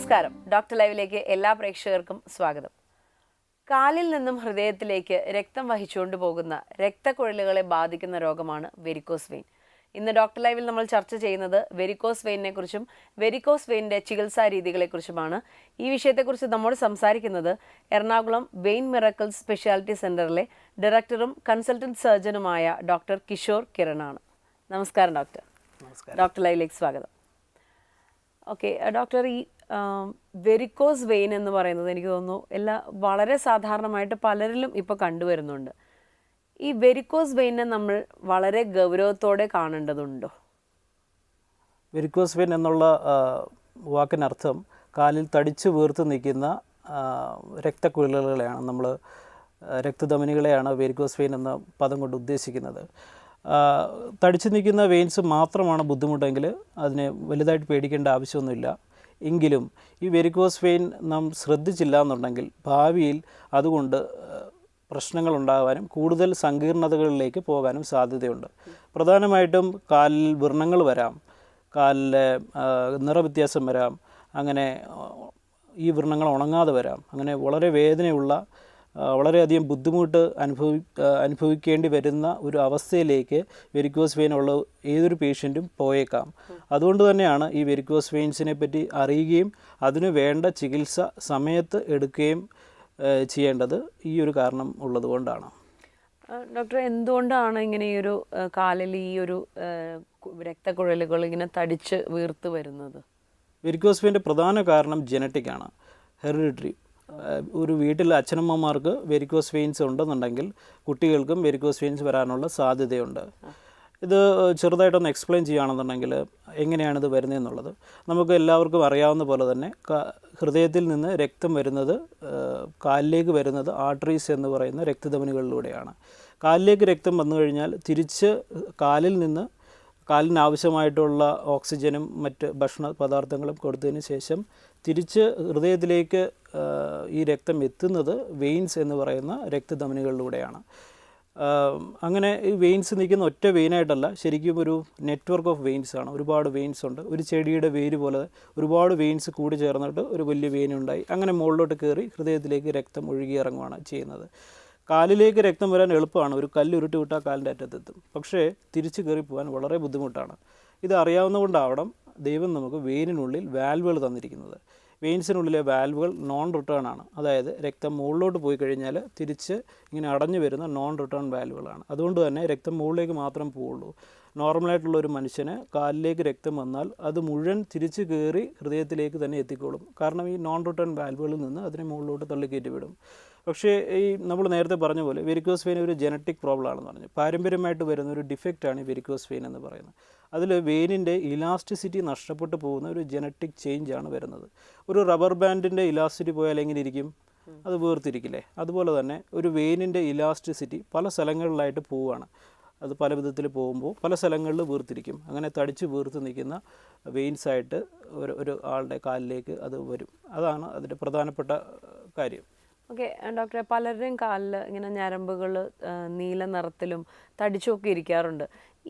നമസ്കാരം. ഡോക്ടർ ലൈവിലേക്ക് എല്ലാ പ്രേക്ഷകർക്കും സ്വാഗതം. കാലിൽ നിന്നും ഹൃദയത്തിലേക്ക് രക്തം വഹിച്ചുകൊണ്ട് പോകുന്ന രക്തക്കുഴലുകളെ ബാധിക്കുന്ന രോഗമാണ് വെരിക്കോസ് വെയിൻ. ഇന്ന് ഡോക്ടർ ലൈവിൽ നമ്മൾ ചർച്ച ചെയ്യുന്നത് വെരിക്കോസ് വെയിനെ കുറിച്ചും വെരിക്കോസ് വെയിൻ്റെ ചികിത്സാ രീതികളെക്കുറിച്ചുമാണ്. ഈ വിഷയത്തെക്കുറിച്ച് നമ്മോട് സംസാരിക്കുന്നത് എറണാകുളം വെയിൻ മിറക്കിൾസ് സ്പെഷ്യാലിറ്റി സെൻ്ററിലെ ഡയറക്ടറും കൺസൾട്ടൻറ്റ് സർജനുമായ ഡോക്ടർ കിഷോർ കിരണാണ്. നമസ്കാരം ഡോക്ടർ. ഡോക്ടർ ലൈവിലേക്ക് സ്വാഗതം. ഓക്കെ ഡോക്ടർ, ഈ വെരിക്കോസ് വെയിൻ എന്ന് പറയുന്നത് എനിക്ക് തോന്നുന്നു വളരെ സാധാരണമായിട്ട് പലരിലും ഇപ്പോൾ കണ്ടുവരുന്നുണ്ട്. ഈ വെരിക്കോസ് വെയിനെ നമ്മൾ വളരെ ഗൗരവത്തോടെ കാണേണ്ടതുണ്ടോ? വെരിക്കോസ് വെയിൻ എന്നുള്ള വാക്കിനർത്ഥം കാലിൽ തടിച്ചു വീർത്ത് നിൽക്കുന്ന രക്തക്കുഴലുകളെയാണ് നമ്മൾ രക്തധമനികളെയാണ് വെരിക്കോസ് വെയിൻ എന്ന പദം കൊണ്ട് ഉദ്ദേശിക്കുന്നത്. തടിച്ചു നിൽക്കുന്ന വെയിൻസ് മാത്രമാണ് ബുദ്ധിമുട്ടെങ്കിൽ അതിനെ വലുതായിട്ട് പേടിക്കേണ്ട ആവശ്യമൊന്നുമില്ല. എങ്കിലും ഈ വെരിക്കോസ് വെയിൻ നാം ശ്രദ്ധിച്ചില്ല എന്നുണ്ടെങ്കിൽ ഭാവിയിൽ അതുകൊണ്ട് പ്രശ്നങ്ങളുണ്ടാകാനും കൂടുതൽ സങ്കീർണതകളിലേക്ക് പോകാനും സാധ്യതയുണ്ട്. പ്രധാനമായിട്ടും കാലിൽ വ്രണങ്ങൾ വരാം, കാലിലെ നിറവ്യത്യാസം വരാം, അങ്ങനെ ഈ വ്രണങ്ങൾ ഉണങ്ങാതെ വരാം. അങ്ങനെ വളരെ വേദനയുള്ള വളരെയധികം ബുദ്ധിമുട്ട് അനുഭവിക്കേണ്ടി വരുന്ന ഒരു അവസ്ഥയിലേക്ക് വെരിക്കോസ് വെയിൻ ഉള്ള ഏതൊരു പേഷ്യൻറ്റും പോയേക്കാം. അതുകൊണ്ട് തന്നെയാണ് ഈ വെരിക്കോസ് വെയിൻസിനെ പറ്റി അറിയുകയും അതിന് വേണ്ട ചികിത്സ സമയത്ത് എടുക്കുകയും ചെയ്യേണ്ടത് ഈ ഒരു കാരണം ഉള്ളതുകൊണ്ടാണ്. ഡോക്ടർ, എന്തുകൊണ്ടാണ് ഇങ്ങനെ ഈ ഒരു കാലിൽ ഈ ഒരു രക്തക്കുഴലുകൾ ഇങ്ങനെ തടിച്ച് വീർത്ത് വരുന്നത്? വെരിക്കോസ് വെയിൻ്റെ പ്രധാന കാരണം ജനറ്റിക്കാണ്, ഹെറിഡിറ്ററി. ഒരു വീട്ടിൽ അച്ഛനമ്മമാർക്ക് വെരിക്കോസ് വെയിൻസ് ഉണ്ടെന്നുണ്ടെങ്കിൽ കുട്ടികൾക്കും വെരിക്കോസ് വെയിൻസ് വരാനുള്ള സാധ്യതയുണ്ട്. ഇത് ചെറുതായിട്ടൊന്ന് എക്സ്പ്ലെയിൻ ചെയ്യുകയാണെന്നുണ്ടെങ്കിൽ എങ്ങനെയാണിത് വരുന്നതെന്നുള്ളത് നമുക്ക് എല്ലാവർക്കും അറിയാവുന്ന പോലെ തന്നെ ഹൃദയത്തിൽ നിന്ന് രക്തം വരുന്നത് കാലിലേക്ക് വരുന്നത് ആർട്ടറീസ് എന്ന് പറയുന്ന രക്തധമനികളിലൂടെയാണ്. കാലിലേക്ക് രക്തം വന്നു കഴിഞ്ഞാൽ തിരിച്ച് കാലിൽ നിന്ന് കാലിനാവശ്യമായിട്ടുള്ള ഓക്സിജനും മറ്റ് ഭക്ഷണ പദാർത്ഥങ്ങളും കൊടുത്തതിന് ശേഷം തിരിച്ച് ഹൃദയത്തിലേക്ക് ഈ രക്തം എത്തുന്നത് വെയിൻസ് എന്ന് പറയുന്ന രക്തധമനികളിലൂടെയാണ്. അങ്ങനെ ഈ വെയിൻസ് നിൽക്കുന്ന ഒറ്റ വെയിനായിട്ടല്ല, ശരിക്കും ഒരു നെറ്റ്വർക്ക് ഓഫ് വെയിൻസ് ആണ്. ഒരുപാട് വെയിൻസ് ഉണ്ട്. ഒരു ചെടിയുടെ വേര് പോലെ ഒരുപാട് വെയിൻസ് കൂടി ചേർന്നിട്ട് ഒരു വലിയ വെയിൻ ഉണ്ടായി അങ്ങനെ മുകളിലോട്ട് കയറി ഹൃദയത്തിലേക്ക് രക്തം ഒഴുകിയിറങ്ങുകയാണ് ചെയ്യുന്നത്. കാലിലേക്ക് രക്തം വരാൻ എളുപ്പമാണ്, ഒരു കല്ല് ഉരുട്ടി വിട്ടാൽ കാലിൻ്റെ അറ്റത്തെത്തും. പക്ഷേ തിരിച്ചു കയറി പോകാൻ വളരെ ബുദ്ധിമുട്ടാണ്. ഇത് അറിയാവുന്നതുകൊണ്ടാവണം ദൈവം നമുക്ക് വെയിനിനുള്ളിൽ വാൽവുകൾ തന്നിരിക്കുന്നത്. വെയിൻസിനുള്ളിലെ വാൽവുകൾ നോൺ റിട്ടേൺ ആണ്. അതായത് രക്തം മുകളിലോട്ട് പോയി കഴിഞ്ഞാൽ തിരിച്ച് ഇങ്ങനെ അടഞ്ഞു വരുന്ന നോൺ റിട്ടേൺ വാൽവുകളാണ്. അതുകൊണ്ട് തന്നെ രക്തം മുകളിലേക്ക് മാത്രം പോവുള്ളൂ. നോർമലായിട്ടുള്ള ഒരു മനുഷ്യന് കാലിലേക്ക് രക്തം വന്നാൽ അത് മുഴുവൻ തിരിച്ച് കയറി ഹൃദയത്തിലേക്ക് തന്നെ എത്തിക്കോളും. കാരണം ഈ നോൺ റിട്ടേൺ വാൽവുകളിൽ നിന്ന് അതിനെ മുകളിലോട്ട് തള്ളിക്കയറ്റി വിടും. പക്ഷേ ഈ നമ്മൾ നേരത്തെ പറഞ്ഞ പോലെ വെരിക്കോസ് വെയിൻ ഒരു ജനറ്റിക് പ്രോബ്ലം ആണെന്ന് പറഞ്ഞു. പാരമ്പര്യമായിട്ട് വരുന്ന ഒരു ഡിഫക്റ്റാണ് ഈ വെരിക്കോസ് വെയിൻ എന്ന് പറയുന്നത്. അതിൽ വെയിനിൻ്റെ ഇലാസ്റ്റിസിറ്റി നഷ്ടപ്പെട്ടു പോകുന്ന ഒരു ജനറ്റിക് ചേഞ്ചാണ് വരുന്നത്. ഒരു റബ്ബർ ബാൻഡിൻ്റെ ഇലാസ്റ്റിസിറ്റി പോയാൽ എങ്ങനെ ഇരിക്കും? അത് വീർത്തിരിക്കില്ലേ? അതുപോലെ തന്നെ ഒരു വെയിനിൻ്റെ ഇലാസ്റ്റിസിറ്റി പല സ്ഥലങ്ങളിലായിട്ട് പോവുകയാണ്. അത് പല വിധത്തിൽ പോകുമ്പോൾ പല സ്ഥലങ്ങളിൽ വീർത്തിരിക്കും. അങ്ങനെ തടിച്ച് വീർത്ത് നിൽക്കുന്ന വെയിൻസായിട്ട് ഒരു ആളുടെ കാലിലേക്ക് അത് വരും. അതാണ് അതിൻ്റെ പ്രധാനപ്പെട്ട കാര്യം. ഓക്കെ ഡോക്ടറെ, പലരുടെയും കാലിൽ ഇങ്ങനെ ഞരമ്പുകൾ നീല നിറത്തിലും തടിച്ചുമൊക്കെ ഇരിക്കാറുണ്ട്.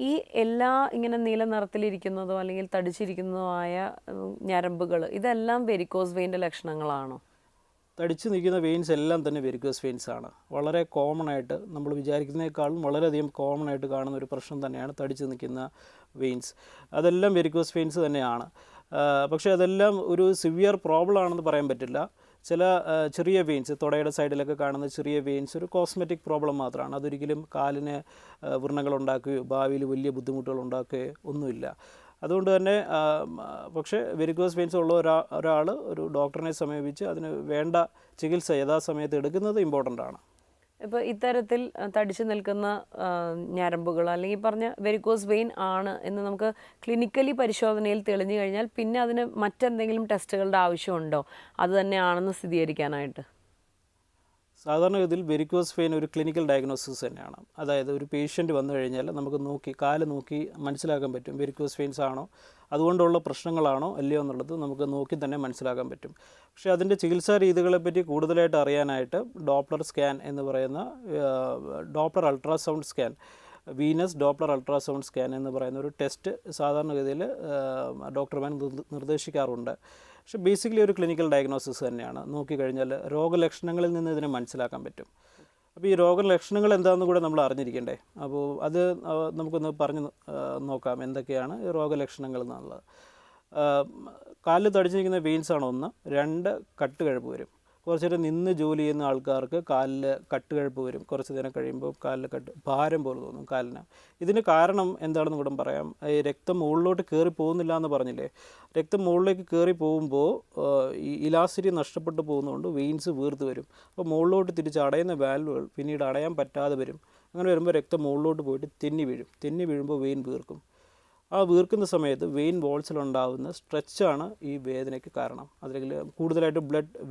ഈ എല്ലാ ഇങ്ങനെ നീല നിറത്തിലിരിക്കുന്നതോ അല്ലെങ്കിൽ തടിച്ചിരിക്കുന്നതോ ഞരമ്പുകൾ ഇതെല്ലാം വെരിക്കോസ് വെയിൻ്റെ ലക്ഷണങ്ങളാണോ? തടിച്ചു നിൽക്കുന്ന വെയിൻസ് എല്ലാം തന്നെ വെരിക്കോസ് വെയിൻസ് ആണ്. വളരെ കോമൺ ആയിട്ട് നമ്മൾ വിചാരിക്കുന്നതിനേക്കാളും വളരെയധികം കോമൺ ആയിട്ട് കാണുന്ന ഒരു പ്രശ്നം തന്നെയാണ് തടിച്ചു നിൽക്കുന്ന വെയിൻസ്. അതെല്ലാം വെരിക്കോസ് വെയിൻസ് തന്നെയാണ്. പക്ഷേ അതെല്ലാം ഒരു സിവിയർ പ്രോബ്ലം ആണെന്ന് പറയാൻ പറ്റില്ല. ചില ചെറിയ വെയിൻസ്, തുടയുടെ സൈഡിലൊക്കെ കാണുന്ന ചെറിയ വെയിൻസ് ഒരു കോസ്മെറ്റിക് പ്രോബ്ലം മാത്രമാണ്. അതൊരിക്കലും കാലിന് വ്രണങ്ങൾ ഉണ്ടാക്കുകയോ ഭാവിയിൽ വലിയ ബുദ്ധിമുട്ടുകൾ ഉണ്ടാക്കുകയോ ഒന്നുമില്ല. അതുകൊണ്ട് തന്നെ പക്ഷേ വെരിക്കോസ് വെയിൻസ് ഉള്ള ഒരാൾ ഒരു ഡോക്ടറിനെ സമീപിച്ച് അതിന് വേണ്ട ചികിത്സ യഥാസമയത്ത് എടുക്കുന്നത് ഇമ്പോർട്ടൻ്റ് ആണ്. ഇപ്പോൾ ഇത്തരത്തിൽ തടിച്ചു നിൽക്കുന്ന ഞരമ്പുകൾ അല്ലെങ്കിൽ പറഞ്ഞ വെരിക്കോസ് വെയിൻ ആണ് എന്ന് നമുക്ക് ക്ലിനിക്കലി പരിശോധനയിൽ തെളിഞ്ഞു കഴിഞ്ഞാൽ പിന്നെ അതിന് മറ്റെന്തെങ്കിലും ടെസ്റ്റുകളുടെ ആവശ്യമുണ്ടോ അത് തന്നെയാണെന്ന് സ്ഥിരീകരിക്കാനായിട്ട്? സാധാരണഗതിയിൽ വെരിക്കോസ് വെയിൻ ഒരു ക്ലിനിക്കൽ ഡയഗ്നോസിസ് തന്നെയാണ്. അതായത് ഒരു പേഷ്യൻ്റ് വന്നു കഴിഞ്ഞാൽ നമുക്ക് കാല് നോക്കി മനസ്സിലാക്കാൻ പറ്റും വെരിക്കോസ് വെയിൻസ് ആണോ, അതുകൊണ്ടുള്ള പ്രശ്നങ്ങളാണോ അല്ലയോ എന്നുള്ളത് നമുക്ക് നോക്കി തന്നെ മനസ്സിലാക്കാൻ പറ്റും. പക്ഷേ അതിൻ്റെ ചികിത്സാ രീതികളെപ്പറ്റി കൂടുതലായിട്ട് അറിയാനായിട്ട് ഡോപ്ലർ സ്കാൻ എന്ന് പറയുന്ന Doppler ultrasound scan, venous Doppler ultrasound scan എന്ന് പറയുന്ന ഒരു ടെസ്റ്റ് സാധാരണഗതിയിൽ ഡോക്ടർമാർ നിർദ്ദേശിക്കാറുണ്ട്. പക്ഷേ ബേസിക്കലി ഒരു ക്ലിനിക്കൽ ഡയഗ്നോസിസ് തന്നെയാണ്. നോക്കിക്കഴിഞ്ഞാൽ രോഗലക്ഷണങ്ങളിൽ നിന്ന് ഇതിനെ മനസ്സിലാക്കാൻ പറ്റും. അപ്പോൾ ഈ രോഗലക്ഷണങ്ങൾ എന്താണെന്ന് കൂടെ നമ്മൾ അറിഞ്ഞിരിക്കണ്ടേ. അപ്പോൾ അത് നമുക്കൊന്ന് പറഞ്ഞു നോക്കാം എന്തൊക്കെയാണ് ഈ രോഗലക്ഷണങ്ങൾ എന്നുള്ളത്. കാലിൽ തടിച്ചിരിക്കുന്ന വെയിൻസാണ് ഒന്ന്. 2 കട്ടുകഴപ്പ് വരും. കുറച്ച് നേരം നിന്ന് ജോലി ചെയ്യുന്ന ആൾക്കാർക്ക് കാലിൽ കട്ടുകഴപ്പ് വരും. കുറച്ച് നേരം കഴിയുമ്പോൾ കാലിൽ ഭാരം പോലെ തോന്നും കാലിന്. ഇതിന് കാരണം എന്താണെന്ന് കൂടെ പറയാം. ഈ രക്തം മുകളിലോട്ട് കയറി പോകുന്നില്ല എന്ന് പറഞ്ഞില്ലേ. രക്തം മുകളിലേക്ക് കയറി പോകുമ്പോൾ ഈ ഇലാസ്റ്റിറ്റി നഷ്ടപ്പെട്ടു പോകുന്നതുകൊണ്ട് വെയിൻസ് വീർത്ത് വരും. അപ്പോൾ മുകളിലോട്ട് തിരിച്ച് അടയുന്ന വാൽവുകൾ പിന്നീട് അടയാൻ പറ്റാതെ വരും. അങ്ങനെ വരുമ്പോൾ രക്തം മുകളിലോട്ട് പോയിട്ട് തെന്നി വീഴും. തെന്നി വീഴുമ്പോൾ വെയിൻ വീർക്കും. ആ വീർക്കുന്ന സമയത്ത് വെയിൻ വോൾസിലുണ്ടാകുന്ന സ്ട്രെച്ചാണ് ഈ വേദനയ്ക്ക് കാരണം. അതിൽ കൂടുതലായിട്ട്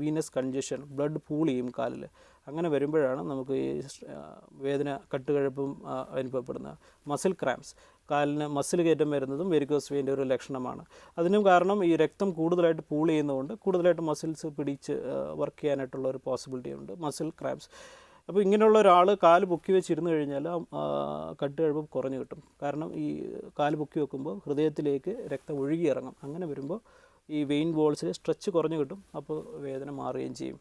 വീനസ് കൺജഷൻ, ബ്ലഡ് പൂൾ ചെയ്യും കാലിൽ. അങ്ങനെ വരുമ്പോഴാണ് നമുക്ക് ഈ വേദന കട്ടുകഴപ്പും അനുഭവപ്പെടുന്നത്. മസിൽ ക്രാംസ്, കാലിന് മസിൽ കയറ്റം വരുന്നതും വെരിക്കോസ് വെയിൻ്റെ ഒരു ലക്ഷണമാണ്. അതിനും കാരണം ഈ രക്തം കൂടുതലായിട്ട് പൂൾ ചെയ്യുന്നതുകൊണ്ട് കൂടുതലായിട്ട് മസിൽസ് പിടിച്ച് വർക്ക് ചെയ്യാനായിട്ടുള്ള ഒരു പോസിബിലിറ്റി ഉണ്ട്, മസിൽ ക്രാംസ്. അപ്പോൾ ഇങ്ങനെയുള്ള ഒരാൾ കാല് പൊക്കി വെച്ചിരുന്നു കഴിഞ്ഞാൽ കട്ടുകഴപ്പ് കുറഞ്ഞു കിട്ടും. കാരണം ഈ കാല് പൊക്കി വെക്കുമ്പോൾ ഹൃദയത്തിലേക്ക് രക്തം ഒഴുകി ഇറങ്ങും. അങ്ങനെ വരുമ്പോൾ ഈ വെയിൻ വോൾസിൽ സ്ട്രെച്ച് കുറഞ്ഞു കിട്ടും. അപ്പോൾ വേദന മാറുകയും ചെയ്യും.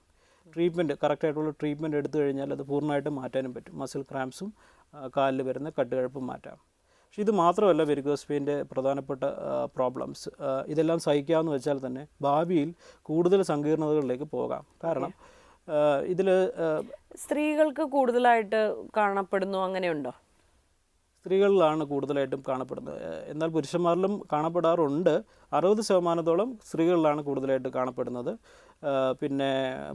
കറക്റ്റായിട്ടുള്ള ട്രീറ്റ്മെൻറ്റ് എടുത്തു കഴിഞ്ഞാൽ അത് പൂർണ്ണമായിട്ട് മാറ്റാനും പറ്റും. മസിൽ ക്രാംസും കാലിൽ വരുന്ന കട്ടുകഴപ്പും മാറ്റാം. പക്ഷേ ഇത് മാത്രമല്ല വെരിക്കോസ് വെയിൻ്റെ പ്രധാനപ്പെട്ട പ്രോബ്ലംസ്. ഇതെല്ലാം സഹിക്കാമെന്ന് വെച്ചാൽ തന്നെ ഭാവിയിൽ കൂടുതൽ സങ്കീർണതകളിലേക്ക് പോകാം. കാരണം ഇതിൽ സ്ത്രീകൾക്ക് കൂടുതലായിട്ട് കാണപ്പെടുന്നു, അങ്ങനെയുണ്ടോ? സ്ത്രീകളിലാണ് കൂടുതലായിട്ടും കാണപ്പെടുന്നത്. എന്നാൽ പുരുഷന്മാരിലും കാണപ്പെടാറുണ്ട്. 60% സ്ത്രീകളിലാണ് കൂടുതലായിട്ട് കാണപ്പെടുന്നത്. പിന്നെ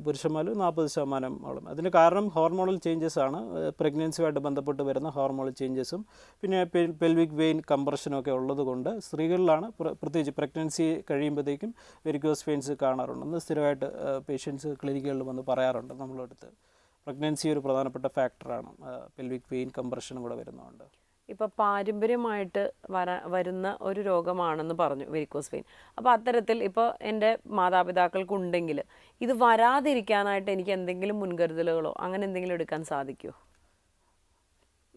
പുരുഷന്മാരിൽ 40%. അതിന് കാരണം ഹോർമോണൽ ചേഞ്ചസ് ആണ്. പ്രഗ്നൻസിയുമായിട്ട് ബന്ധപ്പെട്ട് വരുന്ന ഹോർമോണൽ ചേഞ്ചസും പിന്നെ പെൽവിക് വെയിൻ കംപ്രഷനും ഒക്കെ ഉള്ളത് കൊണ്ട് സ്ത്രീകളിലാണ് പ്രത്യേകിച്ച് പ്രഗ്നൻസി കഴിയുമ്പോഴത്തേക്കും വെരിക്കോസ് വെയിൻസ് കാണാറുണ്ട്. അന്ന് സ്ഥിരമായിട്ട് പേഷ്യൻസ് ക്ലിനിക്കുകളിൽ വന്ന് പറയാറുണ്ട് നമ്മളടുത്ത്. പ്രഗ്നൻസി ഒരു പ്രധാനപ്പെട്ട ഫാക്ടറാണ്. പെൽവിക് വെയിൻ കംപ്രഷനും കൂടെ വരുന്നതുകൊണ്ട്. ഇപ്പോൾ പാരമ്പര്യമായിട്ട് വരുന്ന ഒരു രോഗമാണെന്ന് പറഞ്ഞു വെരിക്കോസ് വെയിൻ. അപ്പോൾ അത്തരത്തിൽ ഇപ്പോൾ എൻ്റെ മാതാപിതാക്കൾക്കുണ്ടെങ്കിൽ ഇത് വരാതിരിക്കാനായിട്ട് എനിക്ക് എന്തെങ്കിലും മുൻകരുതലുകളോ അങ്ങനെ എന്തെങ്കിലും എടുക്കാൻ സാധിക്കുമോ?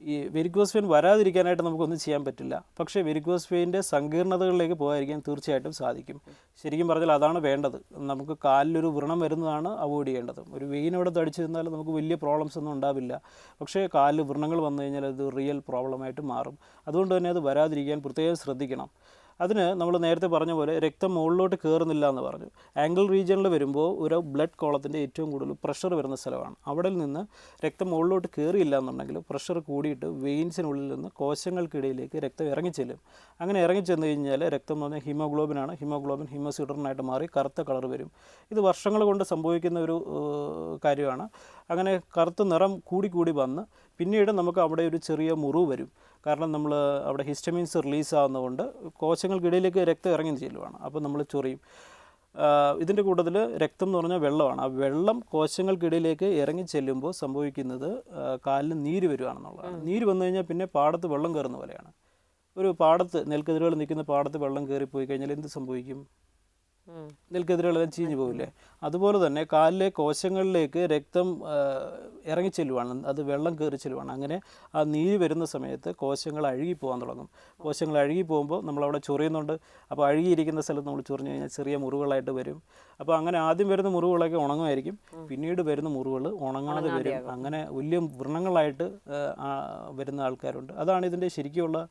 ഈ വെരിക്കോസ് വെയിൻ വരാതിരിക്കാനായിട്ട് നമുക്കൊന്നും ചെയ്യാൻ പറ്റില്ല. പക്ഷേ വെരിക്കോസ് വെയിൻ്റെ സങ്കീർണതകളിലേക്ക് പോകാതിരിക്കാൻ തീർച്ചയായിട്ടും സാധിക്കും. ശരിക്കും പറഞ്ഞാൽ അതാണ് വേണ്ടത്. നമുക്ക് കാലിലൊരു വ്രണം വരുന്നതാണ് അവോയ്ഡ് ചെയ്യേണ്ടത്. ഒരു വെയിനോടെ തടിച്ചിരുന്നാൽ നമുക്ക് വലിയ പ്രോബ്ലംസ് ഒന്നും ഉണ്ടാവില്ല. പക്ഷേ കാലിൽ വ്രണങ്ങൾ വന്നു കഴിഞ്ഞാൽ അത് റിയൽ പ്രോബ്ലമായിട്ട് മാറും. അതുകൊണ്ട് തന്നെ അത് വരാതിരിക്കാൻ പ്രത്യേകം ശ്രദ്ധിക്കണം. അതിന് നമ്മൾ നേരത്തെ പറഞ്ഞ പോലെ രക്തം മുകളിലോട്ട് കയറുന്നില്ല എന്ന് പറഞ്ഞു. ആംഗിൾ റീജിയനിൽ വരുമ്പോൾ ഒരു ബ്ലഡ് കോളത്തിൻ്റെ ഏറ്റവും കൂടുതൽ പ്രഷർ വരുന്ന സ്ഥലമാണ്. അവിടെ നിന്ന് രക്തം മുകളിലോട്ട് കയറിയില്ല എന്നുണ്ടെങ്കിൽ പ്രഷർ കൂടിയിട്ട് വെയിൻസിനുള്ളിൽ നിന്ന് കോശങ്ങൾക്കിടയിലേക്ക് രക്തം ഇറങ്ങിച്ചെല്ലും. അങ്ങനെ ഇറങ്ങിച്ചെന്ന് കഴിഞ്ഞാൽ രക്തം എന്ന് പറഞ്ഞാൽ ഹീമോഗ്ലോബിനാണ്. ഹീമോഗ്ലോബിൻ ഹീമോസിഡറിനായിട്ട് മാറി കറുത്ത കളർ വരും. ഇത് വർഷങ്ങൾ കൊണ്ട് സംഭവിക്കുന്ന ഒരു കാര്യമാണ്. അങ്ങനെ കറുത്ത നിറം കൂടി വന്ന് പിന്നീട് നമുക്ക് അവിടെ ഒരു ചെറിയ മുറിവ് വരും. കാരണം നമ്മൾ അവിടെ ഹിസ്റ്റമിൻസ് റിലീസാകുന്നതുകൊണ്ട് കോശങ്ങൾക്കിടയിലേക്ക് രക്തം ഇറങ്ങി ചെല്ലുവാണ്. അപ്പോൾ നമ്മൾ ചൊറിയും. ഇതിൻ്റെ കൂട്ടത്തിൽ രക്തം എന്ന് പറഞ്ഞാൽ വെള്ളമാണ്. ആ വെള്ളം കോശങ്ങൾക്കിടയിലേക്ക് ഇറങ്ങി ചെല്ലുമ്പോൾ സംഭവിക്കുന്നത് കാലിന് നീര് വരുവാണെന്നുള്ളതാണ്. നീര് വന്നു കഴിഞ്ഞാൽ പിന്നെ പാടത്ത് വെള്ളം കയറുന്ന പോലെയാണ്. ഒരു പാടത്ത് നെൽക്കതിരുകൾ നിൽക്കുന്ന പാടത്ത് വെള്ളം കയറിപ്പോയി കഴിഞ്ഞാൽ എന്ത് സംഭവിക്കും? നെൽക്കതിരുകളെല്ലാം ചീഞ്ഞു പോകില്ലേ? അതുപോലെ തന്നെ കാലിലെ കോശങ്ങളിലേക്ക് രക്തം ഇറങ്ങിച്ചെല്ലുവാണ്. അത് വെള്ളം കയറി ചെല്ലുവാണ്. അങ്ങനെ ആ നീര് വരുന്ന സമയത്ത് കോശങ്ങൾ അഴുകി പോകാൻ തുടങ്ങും. കോശങ്ങൾ അഴുകി പോകുമ്പോൾ നമ്മളവിടെ ചൊറിയുന്നുണ്ട്. അപ്പോൾ അഴുകിയിരിക്കുന്ന സ്ഥലത്ത് നമ്മൾ ചൊറിഞ്ഞു കഴിഞ്ഞാൽ ചെറിയ മുറിവുകളായിട്ട് വരും. അപ്പോൾ അങ്ങനെ ആദ്യം വരുന്ന മുറിവുകളൊക്കെ ഉണങ്ങുമായിരിക്കും. പിന്നീട് വരുന്ന മുറിവുകൾ ഉണങ്ങാതെ വരും. അങ്ങനെ വലിയ വ്രണങ്ങളായിട്ട് വരുന്ന ആൾക്കാരുണ്ട്. അതാണ് ഇതിൻ്റെ ശരിക്കുള്ള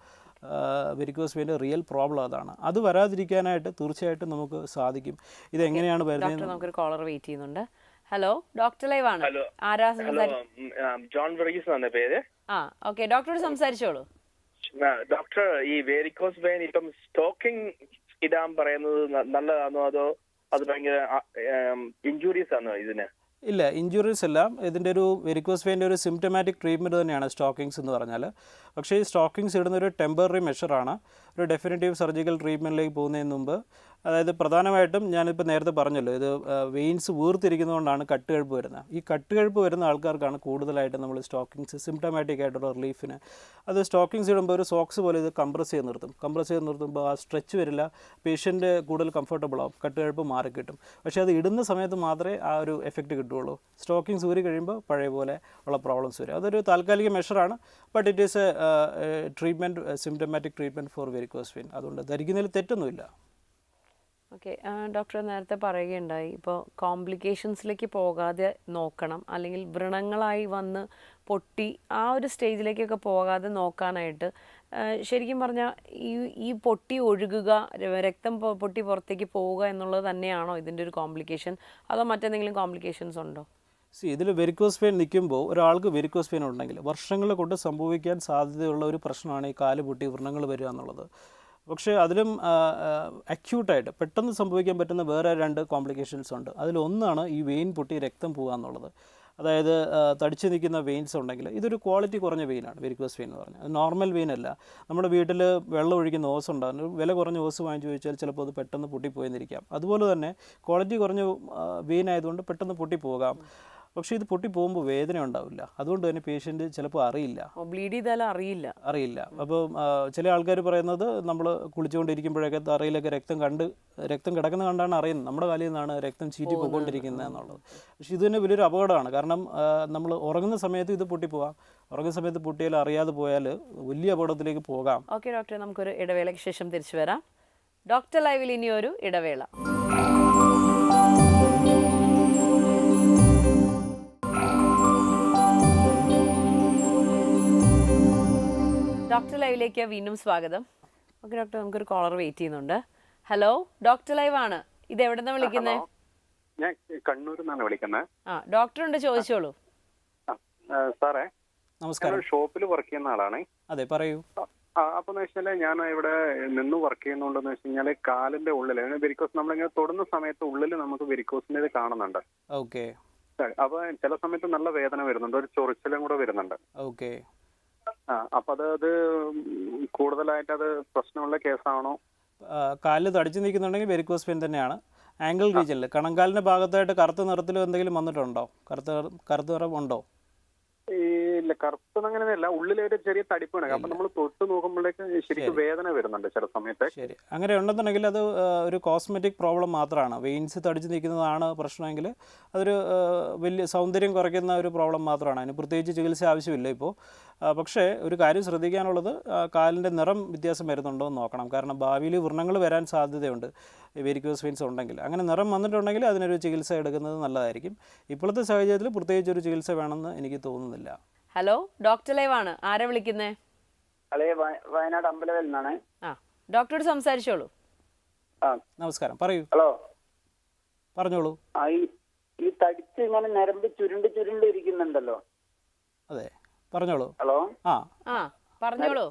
വെരിക്കോസ് വെയിൻ്റെ റിയൽ പ്രോബ്ലം അതാണ്. അത് വരാതിരിക്കാനായിട്ട് തീർച്ചയായിട്ടും നമുക്ക് സാധിക്കും. ഇതെങ്ങനെയാണ് വരുന്നത്? നമുക്കൊരു കോളർ വെയിറ്റ് ചെയ്യുന്നുണ്ട്. ഹലോ, ഡോക്ടർ ലൈവ് ആണ്. ആരാ ജോൺ വർഗീസ് ആണ് പേര്. ഓക്കെ, ഡോക്ടറോട് സംസാരിച്ചോളൂ. ഡോക്ടർ, ഈ വെരിക്കോസ് വെയിൻ ഇപ്പം സ്റ്റോക്കിംഗ് ഇടാൻ പറയുന്നത് നല്ലതാണോ അതോ അത് ഭയങ്കര ഇഞ്ചുറീസ് ആണോ ഇതിന്? ഇല്ല, ഇഞ്ചുറീസ് അല്ല. ഇതിൻ്റെ ഒരു വെരിക്കോസ് വെയിൻ്റെ ഒരു സിംറ്റമാറ്റിക് ട്രീറ്റ്മെൻറ്റ് തന്നെയാണ് സ്റ്റോക്കിങ്സ് എന്ന് പറഞ്ഞാൽ. പക്ഷേ ഈ സ്റ്റോക്കിങ്സ് ഇടുന്നൊരു ടെമ്പററി മെഷറാണ്. ഒരു ഡെഫിനറ്റീവ് സർജിക്കൽ ട്രീറ്റ്മെൻറ്റിലേക്ക് പോകുന്നതിന് മുമ്പ്, അതായത് പ്രധാനമായിട്ടും ഞാനിപ്പോൾ നേരത്തെ പറഞ്ഞല്ലോ, ഇത് വെയിൻസ് വീർത്തിരിക്കുന്നതുകൊണ്ടാണ് കട്ടുകഴുപ്പ് വരുന്നത്. ഈ കട്ടുകഴുപ്പ് വരുന്ന ആൾക്കാർക്കാണ് കൂടുതലായിട്ട് നമ്മൾ സ്റ്റോക്കിങ്സ് സിംറ്റമാറ്റിക് ആയിട്ടുള്ള റിലീഫിന്. അത് സ്റ്റോക്കിങ്സ് ഇടുമ്പോൾ ഒരു സോക്സ് പോലെ ഇത് കംപ്രസ് ചെയ്ത് നിർത്തുമ്പോൾ ആ സ്ട്രെച്ച് വരില്ല. പേഷ്യൻ്റ് കൂടുതൽ കംഫർട്ടബിൾ ആവും, കട്ടുകഴുപ്പ് മാറിക്കിട്ടും. പക്ഷേ അത് ഇടുന്ന സമയത്ത് മാത്രമേ ആ ഒരു എഫക്റ്റ് കിട്ടുകയുള്ളൂ. സ്റ്റോക്കിങ്സ് ഊരി കഴിയുമ്പോൾ പഴയ പോലെ ഉള്ള പ്രോബ്ലംസ് വരും. അതൊരു താൽക്കാലിക മെഷറാണ്. But it is a treatment, symptomatic treatment for varicose vein. അതുകൊണ്ട് ധരിക്കുന്നതിൽ തെറ്റൊന്നുമില്ല. ഓക്കെ, ഡോക്ടർ നേരത്തെ പറയുകയുണ്ടായി ഇപ്പോൾ കോംപ്ലിക്കേഷൻസിലേക്ക് പോകാതെ നോക്കണം, അല്ലെങ്കിൽ വ്രണങ്ങളായി വന്ന് പൊട്ടി ആ ഒരു സ്റ്റേജിലേക്കൊക്കെ പോകാതെ നോക്കാനായിട്ട് ശരിക്കും പറഞ്ഞാൽ ഈ പൊട്ടി ഒഴുകുക, രക്തം പൊട്ടി പുറത്തേക്ക് പോവുക എന്നുള്ളത് തന്നെയാണോ ഇതിൻ്റെ ഒരു കോംപ്ലിക്കേഷൻ, അതോ മറ്റെന്തെങ്കിലും കോംപ്ലിക്കേഷൻസ് ഉണ്ടോ? ഇതിൽ വെരിക്കോസ് വെയിൻ നിൽക്കുമ്പോൾ ഒരാൾക്ക് വെരിക്കോസ് വെയിൻ ഉണ്ടെങ്കിൽ വർഷങ്ങൾ കൊണ്ട് സംഭവിക്കാൻ സാധ്യതയുള്ള ഒരു പ്രശ്നമാണ് ഈ കാല് പൊട്ടി വ്രണങ്ങൾ വരിക എന്നുള്ളത്. പക്ഷേ അതിലും അക്യൂട്ടായിട്ട് പെട്ടെന്ന് സംഭവിക്കാൻ പറ്റുന്ന വേറെ 2 കോംപ്ലിക്കേഷൻസ് ഉണ്ട്. അതിലൊന്നാണ് ഈ വെയിൻ പൊട്ടി രക്തം പോകുക എന്നുള്ളത്. അതായത് തടിച്ചു നിൽക്കുന്ന വെയിൻസ് ഉണ്ടെങ്കിൽ, ഇതൊരു ക്വാളിറ്റി കുറഞ്ഞ വെയിനാണ് വെരിക്കോസ് വെയിൻ എന്ന് പറഞ്ഞാൽ. അത് നോർമൽ വെയിനല്ല. നമ്മുടെ വീട്ടിൽ വെള്ളം ഒഴിക്കുന്ന ഓസ് ഉണ്ടാകും, വില കുറഞ്ഞ ഓസ് വാങ്ങിച്ചു ചോദിച്ചാൽ ചിലപ്പോൾ അത് പെട്ടെന്ന് പൊട്ടിപ്പോയെന്നിരിക്കാം. അതുപോലെ തന്നെ ക്വാളിറ്റി കുറഞ്ഞ വെയിൻ ആയതുകൊണ്ട് പെട്ടെന്ന് പൊട്ടിപ്പോകാം. പക്ഷേ ഇത് പൊട്ടി പോകുമ്പോൾ വേദന ഉണ്ടാവില്ല. അതുകൊണ്ട് തന്നെ പേഷ്യൻ്റ് ചിലപ്പോൾ അറിയില്ല. ബ്ലീഡ് ചെയ്താലും അറിയില്ല. അപ്പോൾ ചില ആൾക്കാർ പറയുന്നത് നമ്മൾ കുളിച്ചുകൊണ്ടിരിക്കുമ്പോഴൊക്കെ തറയിലൊക്കെ രക്തം കിടക്കുന്ന കണ്ടാണ് അറിയുന്നത് നമ്മുടെ കാലിൽ നിന്നാണ് രക്തം ചീറ്റി പോയിക്കൊണ്ടിരിക്കുന്നത് എന്നുള്ളത്. പക്ഷേ ഇത് തന്നെ വലിയൊരു അപകടമാണ്. കാരണം നമ്മൾ ഉറങ്ങുന്ന സമയത്ത് ഇത് പൊട്ടിപ്പോവാം. ഉറങ്ങുന്ന സമയത്ത് പൊട്ടിയാൽ അറിയാതെ പോയാൽ വലിയ അപകടത്തിലേക്ക് പോകാം. ഓക്കെ ഡോക്ടറെ, നമുക്കൊരു ഇടവേളയ്ക്ക് ശേഷം തിരിച്ചു വരാം. ഡോക്ടർ ലൈവിൽ ഇനിയൊരു ഇടവേള. ഡോക്ടർ ലൈവിലേക്ക് വീണ്ടും സ്വാഗതം. ഓക്കെ ഡോക്ടർ, നമുക്കൊരു കോളർ വെയിറ്റ് ചെയ്യുന്നുണ്ട്. ഹലോ, ഡോക്ടർ ലൈവ് ആണ്. ഇത് എവിടെ നിന്നാണ് വിളിക്കുന്നത്? ഞാൻ കണ്ണൂരിൽ നിന്നാണ് വിളിക്കുന്നത്. ഡോക്ടർ ഉണ്ട്, ചോദിച്ചോളൂ. സാറേ, നമസ്കാരം. ഷോപ്പിൽ വർക്ക് ചെയ്യുന്ന ആളാണ്. അതെ, പറയൂ. അപ്പൊ എന്ന് വെച്ചാല് ഞാൻ ഇവിടെ നിന്ന് വർക്ക് ചെയ്യുന്നുണ്ടെന്ന് വെച്ച് കഴിഞ്ഞാല് കാലിന്റെ ഉള്ളില് വെരിക്കോസ് നമ്മളിങ്ങനെ തൊടുന്ന സമയത്ത് ഉള്ളില് നമുക്ക് വെരിക്കോസിന്റെ ഇത് കാണുന്നുണ്ട്. ഓക്കെ. അപ്പൊ ചില സമയത്ത് നല്ല വേദന വരുന്നുണ്ട്, ഒരു ചൊറിച്ചിലും കൂടെ വരുന്നുണ്ട്. ഓക്കെ. അപ്പൊ അത് കൂടുതലായിട്ട് അത് പ്രശ്നമുള്ള കേസാണോ? കാലിൽ തടിച്ചു നിൽക്കുന്നുണ്ടെങ്കിൽ വെരിക്കോസ് വെയിൻ തന്നെയാണ്. ആംഗിൾ റീജിയനിൽ കണങ്കാലിന്റെ ഭാഗത്തായിട്ട് കറുത്ത നിറത്തിൽ എന്തെങ്കിലും വന്നിട്ടുണ്ടോ? കറുത്ത നിറം ഉണ്ടോ? ഇല്ല, കറുപ്പ് അങ്ങനെയല്ല, ഉള്ളിലൊരു ചെറിയ തടിപ്പാണ്. അപ്പൊ നമ്മൾ തൊട്ട് നോക്കുമ്പോഴേക്ക് ശരിക്കും വേദന വരുന്നുണ്ട് ചില സമയത്ത്. ശരി, അങ്ങനെ ഉണ്ടെന്നുണ്ടെങ്കിൽ അത് ഒരു കോസ്മെറ്റിക് പ്രോബ്ലം മാത്രമാണ്. വെയിൻസ് തടിച്ചു നിൽക്കുന്നതാണ് പ്രശ്നമെങ്കിൽ അതൊരു വലിയ സൗന്ദര്യം കുറയ്ക്കുന്ന ഒരു പ്രോബ്ലം മാത്രമാണ്. അതിന് പ്രത്യേകിച്ച് ചികിത്സ ആവശ്യമില്ല ഇപ്പോൾ. പക്ഷേ ഒരു കാര്യം ശ്രദ്ധിക്കാനുള്ളത്, കാലിൻ്റെ നിറം വ്യത്യാസം വരുന്നുണ്ടോ എന്ന് നോക്കണം. കാരണം ഭാവിയിൽ വ്രണങ്ങൾ വരാൻ സാധ്യതയുണ്ട് വെരിക്കോസ് വെയിൻസ് ഉണ്ടെങ്കിൽ. അങ്ങനെ നിറം വന്നിട്ടുണ്ടെങ്കിൽ അതിനൊരു ചികിത്സ എടുക്കുന്നത് നല്ലതായിരിക്കും. ഇപ്പോഴത്തെ സാഹചര്യത്തിൽ പ്രത്യേകിച്ച് ഒരു ചികിത്സ വേണമെന്ന് എനിക്ക് തോന്നുന്നില്ല. ഹലോ, ഡോക്ടർ ലൈവ് ആണ്. ആരാ വിളിക്കുന്നേ? വയനാട് അമ്പലവയൽ നിന്നാണ്. ഡോക്ടറോട് സംസാരിച്ചോളൂ. നമസ്കാരം, പറയൂ. ഹലോ, പറഞ്ഞോളൂ. ഈ തടിച്ച് ഇങ്ങനെ നരമ്പ് ചുരുണ്ട് ഇരിക്കുന്നുണ്ടല്ലോ. അതെ, പറഞ്ഞോളൂ. ഹലോ, പറഞ്ഞോളൂ.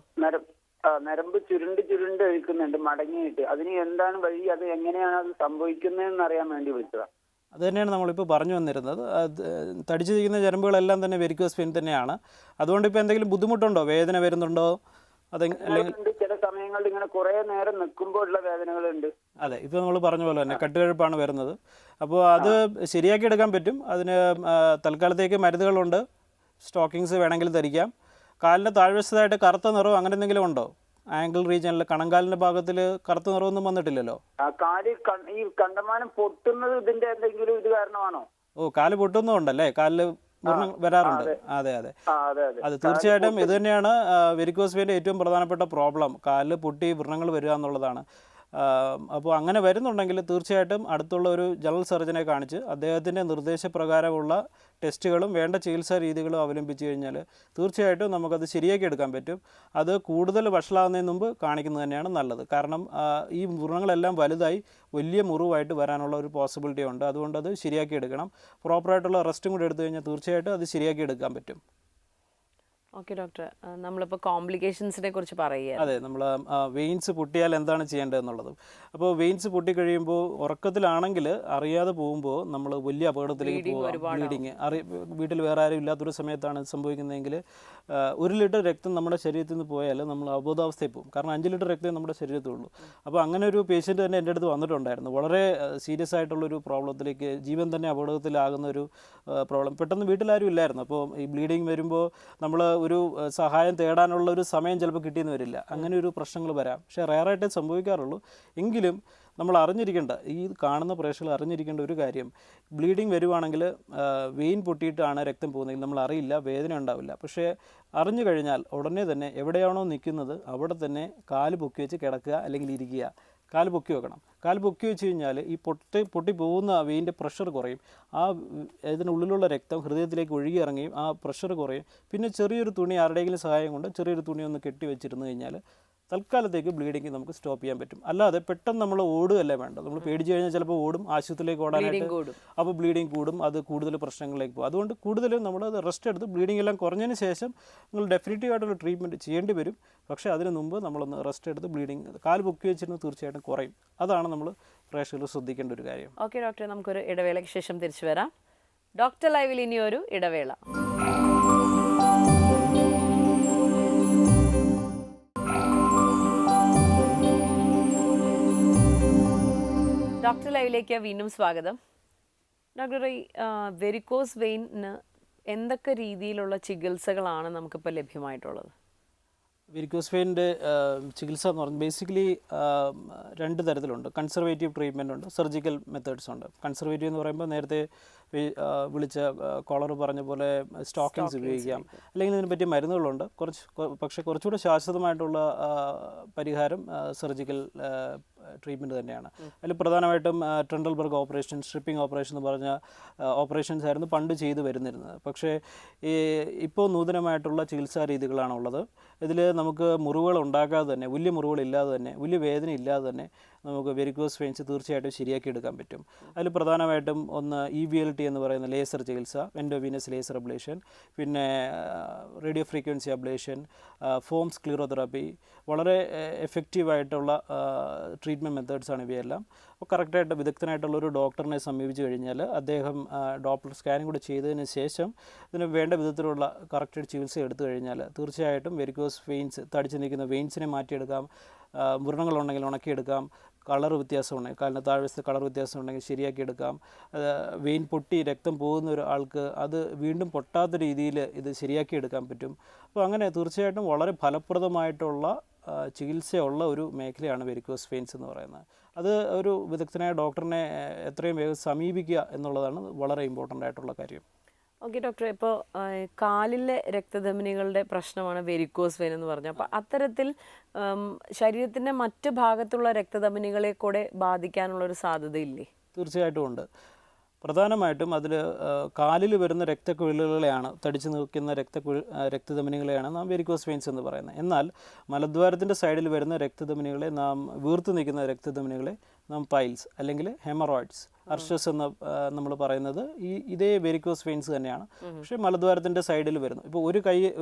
നരമ്പ് ചുരുണ്ട് ഇരിക്കുന്നുണ്ട് മടങ്ങിയിട്ട്. അതിന് എന്താണ് വഴി, അത് എങ്ങനെയാണ് അത് സംഭവിക്കുന്നതെന്ന് അറിയാൻ വേണ്ടി വിളിച്ചതാ. അത് തന്നെയാണ് നമ്മളിപ്പോൾ പറഞ്ഞു വന്നിരുന്നത്. തടിച്ചിരിക്കുന്ന ഞരമ്പുകളെല്ലാം തന്നെ വെരിക്കോസ് വെയിൻ തന്നെയാണ്. അതുകൊണ്ട് ഇപ്പോൾ എന്തെങ്കിലും ബുദ്ധിമുട്ടുണ്ടോ? വേദന വരുന്നുണ്ടോ? അല്ലെങ്കിൽ ചില സമയങ്ങളിൽ ഇങ്ങനെ കുറേ നേരം നിൽക്കുമ്പോഴുള്ള വേദനകളുണ്ട്. അതെ, ഇപ്പോൾ നമ്മൾ പറഞ്ഞ പോലെ തന്നെ കട്ടുകഴുപ്പാണ് വരുന്നത്. അപ്പോൾ അത് ശരിയാക്കി എടുക്കാൻ പറ്റും. അതിന് തൽക്കാലത്തേക്ക് മരുന്നുകളുണ്ട്, സ്റ്റോക്കിങ്സ് വേണമെങ്കിൽ ധരിക്കാം. കാലിൻ്റെ താഴ്വശത്തായിട്ട് കറുത്ത നിറവും അങ്ങനെ എന്തെങ്കിലും ഉണ്ടോ? ആംഗിൾ റീജിയനിൽ കണങ്കാലിൻ്റെ ഭാഗത്തിൽ കറുത്ത നിറമൊന്നും വന്നിട്ടില്ലല്ലോ. കാല് ഈ കണ്ടമാനം പൊട്ടുന്നത് ഇതിന്റെ എന്തെങ്കിലും ഇത് കാരണമാണോ? കാല് പൊട്ടുന്നുണ്ടല്ലേ? കാലിൽ വ്രണം വരാറുണ്ട്. അതെ. അത് തീർച്ചയായിട്ടും ഇത് തന്നെയാണ് വെരിക്കോസ് വെയിൻ്റെ ഏറ്റവും പ്രധാനപ്പെട്ട പ്രോബ്ലം. കാലിൽ പൊട്ടി വ്രണങ്ങൾ വരിക എന്നുള്ളതാണ്. അപ്പോൾ അങ്ങനെ വരുന്നുണ്ടെങ്കിൽ തീർച്ചയായിട്ടും അടുത്തുള്ള ഒരു ജനറൽ സർജനെ കാണിച്ച് അദ്ദേഹത്തിൻ്റെ നിർദ്ദേശപ്രകാരമുള്ള ടെസ്റ്റുകളും വേണ്ട ചികിത്സാ രീതികളും അവലംബിച്ച് കഴിഞ്ഞാൽ തീർച്ചയായിട്ടും നമുക്കത് ശരിയാക്കി എടുക്കാൻ പറ്റും. അത് കൂടുതൽ വഷളാകുന്നതിന് മുമ്പ് കാണിക്കുന്നത് തന്നെയാണ് നല്ലത്. കാരണം ഈ വ്രണങ്ങളെല്ലാം വലുതായി വലിയ മുറിവായിട്ട് വരാനുള്ള ഒരു പോസിബിലിറ്റി ഉണ്ട്. അതുകൊണ്ട് അത് ശരിയാക്കി എടുക്കണം. പ്രോപ്പറായിട്ടുള്ള റെസ്റ്റും കൂടി എടുത്തു കഴിഞ്ഞാൽ തീർച്ചയായിട്ടും അത് ശരിയാക്കി എടുക്കാൻ പറ്റും. ഓക്കെ ഡോക്ടർ, നമ്മളിപ്പോൾ കോംപ്ലിക്കേഷൻസിനെ കുറിച്ച് പറയുക. അതെ, നമ്മൾ വെയിൻസ് പൊട്ടിയാൽ എന്താണ് ചെയ്യേണ്ടതെന്നുള്ളത്. അപ്പോൾ വെയിൻസ് പൊട്ടിക്കഴിയുമ്പോൾ ഉറക്കത്തിലാണെങ്കിൽ അറിയാതെ പോകുമ്പോൾ നമ്മൾ വലിയ അപകടത്തിലേക്ക് പോകാം. ബ്ലീഡിങ് വീട്ടിൽ വേറെ ആരും ഇല്ലാത്തൊരു സമയത്താണ് സംഭവിക്കുന്നതെങ്കിൽ 1 ലിറ്റർ രക്തം നമ്മുടെ ശരീരത്തിൽ നിന്ന് പോയാൽ നമ്മൾ അബോധാവസ്ഥയിൽ പോകും. കാരണം 5 ലിറ്റർ രക്തമേ നമ്മുടെ ശരീരത്തിലുള്ളൂ. അപ്പോൾ അങ്ങനെ ഒരു പേഷ്യൻ്റ് തന്നെ എൻ്റെ അടുത്ത് വന്നിട്ടുണ്ടായിരുന്നു. വളരെ സീരിയസ് ആയിട്ടുള്ളൊരു പ്രോബ്ലത്തിലേക്ക്, ജീവൻ തന്നെ അപകടത്തിലാകുന്ന ഒരു പ്രോബ്ലം. പെട്ടെന്ന് വീട്ടിലാരും ഇല്ലായിരുന്നു. അപ്പോൾ ഈ ബ്ലീഡിങ് വരുമ്പോൾ നമ്മൾ ഒരു സഹായം തേടാനുള്ള ഒരു സമയം ചിലപ്പോൾ കിട്ടിയെന്ന് വരില്ല. അങ്ങനെ ഒരു പ്രശ്നങ്ങൾ വരാം. പക്ഷേ റെയറായിട്ടേ സംഭവിക്കാറുള്ളൂ. എങ്കിലും നമ്മൾ അറിഞ്ഞിരിക്കേണ്ട, ഈ കാണുന്ന പ്രേക്ഷകർ അറിഞ്ഞിരിക്കേണ്ട ഒരു കാര്യം, ബ്ലീഡിങ് വരുവാണെങ്കിൽ വെയിൻ പൊട്ടിയിട്ടാണ് രക്തം പോകുന്നതെങ്കിൽ നമ്മൾ അറിയില്ല, വേദന ഉണ്ടാവില്ല. പക്ഷേ അറിഞ്ഞു കഴിഞ്ഞാൽ ഉടനെ തന്നെ എവിടെയാണോ നിൽക്കുന്നത് അവിടെ തന്നെ കാല് പൊക്കി വെച്ച് കിടക്കുക അല്ലെങ്കിൽ ഇരിക്കുക. കാല് പൊക്കി വെക്കണം. കാല് പൊക്കി വെച്ച് കഴിഞ്ഞാൽ ഈ പൊട്ടി പോകുന്ന വെയിൻ്റെ പ്രഷർ കുറയും. ആ ഇതിനുള്ളിലുള്ള രക്തം ഹൃദയത്തിലേക്ക് ഒഴുകി ഇറങ്ങുകയും ആ പ്രഷർ കുറയും. പിന്നെ ചെറിയൊരു തുണി ആരുടെയെങ്കിലും സഹായം കൊണ്ട് ചെറിയൊരു തുണി ഒന്ന് കെട്ടി വെച്ചിരുന്നു കഴിഞ്ഞാൽ തൽക്കാലത്തേക്ക് ബ്ലീഡിങ് നമുക്ക് സ്റ്റോപ്പ് ചെയ്യാൻ പറ്റും. അല്ലാതെ പെട്ടെന്ന് നമ്മൾ ഓടുകയല്ല വേണ്ടത്. നമ്മൾ പേടിച്ച് കഴിഞ്ഞാൽ ചിലപ്പോൾ ഓടും, ആശുപത്രിയിലേക്ക് ഓടാനായിട്ട്, അപ്പോൾ ബ്ലീഡിങ് കൂടും, അത് കൂടുതൽ പ്രശ്നങ്ങളിലേക്ക് പോകും. അതുകൊണ്ട് കൂടുതലും നമ്മൾ റെസ്റ്റ് എടുത്ത് ബ്ലീഡിങ് എല്ലാം കുറഞ്ഞതിന് ശേഷം നിങ്ങൾ ഡെഫിനറ്റീവ് ആയിട്ടുള്ള ട്രീറ്റ്മെൻറ്റ് ചെയ്യേണ്ടി വരും. പക്ഷേ അതിന് മുമ്പ് നമ്മളൊന്ന് റെസ്റ്റ് എടുത്ത് ബ്ലീഡിങ് കാല് പൊക്കി വെച്ചിരുന്ന് തീർച്ചയായിട്ടും കുറയും. അതാണ് നമ്മൾ പ്രേക്ഷകർ ശ്രദ്ധിക്കേണ്ട ഒരു കാര്യം. ഓക്കെ ഡോക്ടറെ, നമുക്കൊരു ഇടവേളയ്ക്ക് ശേഷം തിരിച്ചു വരാം. ഡോക്ടർ ലൈവിൽ ഇനിയൊരു ഇടവേള. ഡോക്ടർ ലൈവിലേക്ക് വീണ്ടും സ്വാഗതം. ഡോക്ടർ, ഈ വെരിക്കോസ് വെയിന് എന്തൊക്കെ രീതിയിലുള്ള ചികിത്സകളാണ് നമുക്കിപ്പോൾ ലഭ്യമായിട്ടുള്ളത്? വെരിക്കോസ് വെയിൻ്റെ ചികിത്സ എന്ന് പറഞ്ഞാൽ ബേസിക്കലി 2 തരത്തിലുണ്ട്. കൺസർവേറ്റീവ് ട്രീറ്റ്മെൻ്റ് ഉണ്ട്, സർജിക്കൽ മെത്തേഡ്സ് ഉണ്ട്. കൺസർവേറ്റീവ് എന്ന് പറയുമ്പോൾ നേരത്തെ വിളിച്ച കോളർ പറഞ്ഞ പോലെ സ്റ്റോക്കിങ്സ് ഉപയോഗിക്കാം, അല്ലെങ്കിൽ ഇതിനെ പറ്റിയ മരുന്നുകളുണ്ട്. പക്ഷേ കുറച്ചുകൂടെ ശാശ്വതമായിട്ടുള്ള പരിഹാരം സർജിക്കൽ ട്രീറ്റ്മെൻറ്റ് തന്നെയാണ്. അതിൽ പ്രധാനമായിട്ടും ട്രെൻഡൽബർഗ് ഓപ്പറേഷൻ, സ്ട്രിപ്പിംഗ് ഓപ്പറേഷൻ എന്ന് പറഞ്ഞ ഓപ്പറേഷൻസ് ആയിരുന്നു പണ്ട് ചെയ്തു വരുന്നിരുന്നത്. പക്ഷേ ഇപ്പോൾ നൂതനമായിട്ടുള്ള ചികിത്സാ രീതികളാണുള്ളത്. ഇതിൽ നമുക്ക് മുറിവുകൾ ഉണ്ടാക്കാതെ തന്നെ, വലിയ മുറിവുകളില്ലാതെ തന്നെ, വലിയ വേദന ഇല്ലാതെ തന്നെ നമുക്ക് വെരിക്കോസ് വെയിൻസ് തീർച്ചയായിട്ടും ശരിയാക്കി എടുക്കാൻ പറ്റും. അതിൽ പ്രധാനമായിട്ടും ഒന്ന് EVLT എന്ന് പറയുന്ന ലേസർ ചികിത്സ, എൻഡോവീനസ് ലേസർ അബ്ലേഷൻ, പിന്നെ radio frequency ablation, form sclerotherapy, വളരെ എഫക്റ്റീവായിട്ടുള്ള ട്രീറ്റ്മെൻറ്റ് മെത്തേഡ്സാണ് ഇവയെല്ലാം. അപ്പോൾ കറക്റ്റായിട്ട് വിദഗ്ധനായിട്ടുള്ള ഒരു ഡോക്ടറിനെ സമീപിച്ച് കഴിഞ്ഞാൽ അദ്ദേഹം ഡോപ്ലർ സ്കാനിങ് കൂടെ ചെയ്തതിന് ശേഷം ഇതിന് വേണ്ട വിധത്തിലുള്ള കറക്റ്റ് ചികിത്സ എടുത്തു കഴിഞ്ഞാൽ തീർച്ചയായിട്ടും വെരിക്കോസ് വെയിൻസ്, തടിച്ചു നിൽക്കുന്ന വെയിൻസിനെ മാറ്റിയെടുക്കാം. വ്രണങ്ങളുണ്ടെങ്കിൽ ഉണക്കിയെടുക്കാം. കളർ വ്യത്യാസം ഉണ്ടെങ്കിൽ, കാലിന് താഴ്വശത്ത് കളർ വ്യത്യാസം ഉണ്ടെങ്കിൽ ശരിയാക്കിയെടുക്കാം. വെയിൻ പൊട്ടി രക്തം പോകുന്ന ഒരാൾക്ക് അത് വീണ്ടും പൊട്ടാത്ത രീതിയിൽ ഇത് ശരിയാക്കിയെടുക്കാൻ പറ്റും. അപ്പോൾ അങ്ങനെ തീർച്ചയായിട്ടും വളരെ ഫലപ്രദമായിട്ടുള്ള ചികിത്സയുള്ള ഒരു മേഖലയാണ് വെരിക്കോസ് വെയിൻസ് എന്ന് പറയുന്നത്. അത് ഒരു വിദഗ്ധനായ ഡോക്ടറിനെ എത്രയും വേഗം സമീപിക്കുക എന്നുള്ളതാണ് വളരെ ഇമ്പോർട്ടൻ്റ് ആയിട്ടുള്ള കാര്യം. ഓക്കെ ഡോക്ടർ, ഇപ്പോൾ കാലിലെ രക്തധമനികളുടെ പ്രശ്നമാണ് വെരിക്കോസ് വെയിൻ എന്ന് പറഞ്ഞത്. അപ്പോൾ അത്തരത്തിൽ ശരീരത്തിൻ്റെ മറ്റ് ഭാഗത്തുള്ള രക്തധമനികളെ കൂടെ ബാധിക്കാനുള്ളൊരു സാധ്യതയില്ലേ? തീർച്ചയായിട്ടും ഉണ്ട്. പ്രധാനമായിട്ടും അതിൽ കാലിൽ വരുന്ന രക്തക്കുഴലുകളെയാണ്, തടിച്ചു നിൽക്കുന്ന രക്തധമനികളെയാണ് നാം വെരിക്കോസ് വെയിൻസ് എന്ന് പറയുന്നത്. എന്നാൽ മലദ്വാരത്തിൻ്റെ സൈഡിൽ വരുന്ന രക്തധമനികളെ, നാം വീർത്ത് നിൽക്കുന്ന രക്തധമനികളെ നാം പൈൽസ് അല്ലെങ്കിൽ ഹെമറോയിഡ്സ്, അർഷസ് എന്ന് നമ്മൾ പറയുന്നത് ഇതേ വെരിക്കോസ് വെയിൻസ് തന്നെയാണ്. പക്ഷേ മലദ്വാരത്തിൻ്റെ സൈഡിൽ വരുന്നു. ഇപ്പോൾ